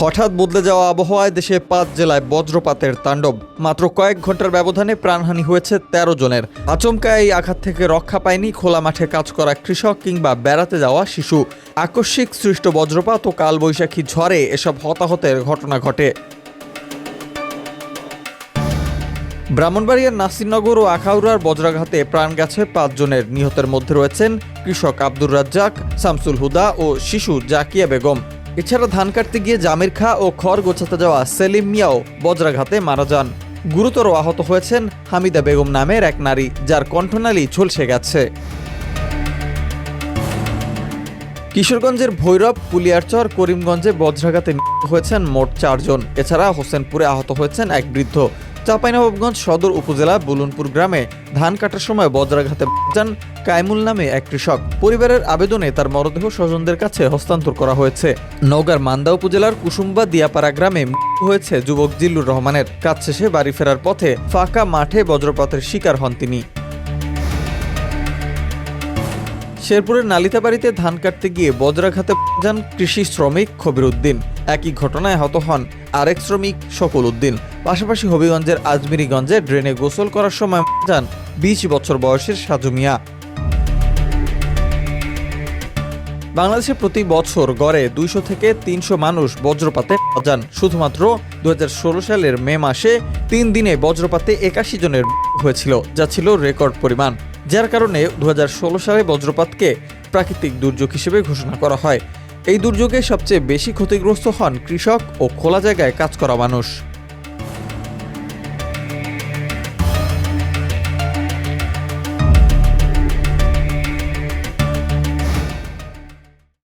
হঠাৎ বদলে যাওয়া আবহাওয়ায় দেশে ৫ জেলায় বজ্রপাতের তাণ্ডব। মাত্র কয়েক ঘন্টার ব্যবধানে প্রাণহানি হয়েছে ১৩ জনের। আচমকা এই আঘাত থেকে রক্ষা পায়নি খোলা মাঠে কাজ করা কৃষক কিংবা বেড়াতে যাওয়া শিশু। আকস্মিক সৃষ্ট বজ্রপাত ও কালবৈশাখী ঝড়ে এসব হতাহতের ঘটনা ঘটে। ব্রাহ্মণবাড়িয়ার নাসিরনগর ও আখাউড়ার বজ্রাঘাতে প্রাণ গেছে ৫ জনের। নিহতের মধ্যে রয়েছেন কৃষক আব্দুর রাজ্জাক, শামসুল হুদা ও শিশু জাকিয়া বেগম। এছাড়া ধান কাটতে গিয়ে জামির খা ও খড় গোছাতে যাওয়া সেলিম মিয়াও বজ্রাঘাতে মারা যান। গুরুতর আহত হয়েছেন হামিদা বেগম নামের এক নারী, যার কণ্ঠনালী ঝলসে গেছে। কিশোরগঞ্জের ভৈরব, কুলিয়ারচর, করিমগঞ্জে বজ্রাঘাতে নিহত হয়েছেন মোট ৪ জন। এছাড়া হোসেনপুরে আহত হয়েছেন এক বৃদ্ধ। চাঁপাইনবাবগঞ্জ সদর উপজেলা বুলুনপুর গ্রামে ধান কাটার সময় বজ্রাঘাতে যান কায়মুল নামে এক কৃষক। পরিবারের আবেদনে তার মরদেহ স্বজনদের কাছে হস্তান্তর করা হয়েছে। নওগাঁর মান্দা উপজেলার কুসুম্বা দিয়াপাড়া গ্রামে মৃত্যু হয়েছে যুবক জিল্লুর রহমানের। কাজ শেষে বাড়ি ফেরার পথে ফাঁকা মাঠে বজ্রপাতের শিকার হন তিনি। শেরপুরের নালিতাবাড়িতে ধান কাটতে গিয়ে বজ্রাঘাতে যান কৃষি শ্রমিক খবির উদ্দিন। একই ঘটনায় আহত হন আরেক শ্রমিক সকল উদ্দিন। পাশাপাশি হবিগঞ্জের আজমিরিগঞ্জে ড্রেনে গোসল করার সময় যান ২০ বছর বয়সের সাজু মিয়া। বাংলাদেশে প্রতি বছর গড়ে ২০০ থেকে ৩০০ মানুষ বজ্রপাতে মারা যান। শুধুমাত্র ২০১৬ সালের মে মাসে ৩ দিনে বজ্রপাতে ৮১ জনের মৃত্যু হয়েছিল, যা ছিল রেকর্ড পরিমাণ। যার কারণে ২০১৬ সালে বজ্রপাতকে প্রাকৃতিক দুর্যোগ হিসেবে ঘোষণা করা হয়। এই দুর্যোগে সবচেয়ে বেশি ক্ষতিগ্রস্ত হন কৃষক ও খোলা জায়গায় কাজ করা মানুষ।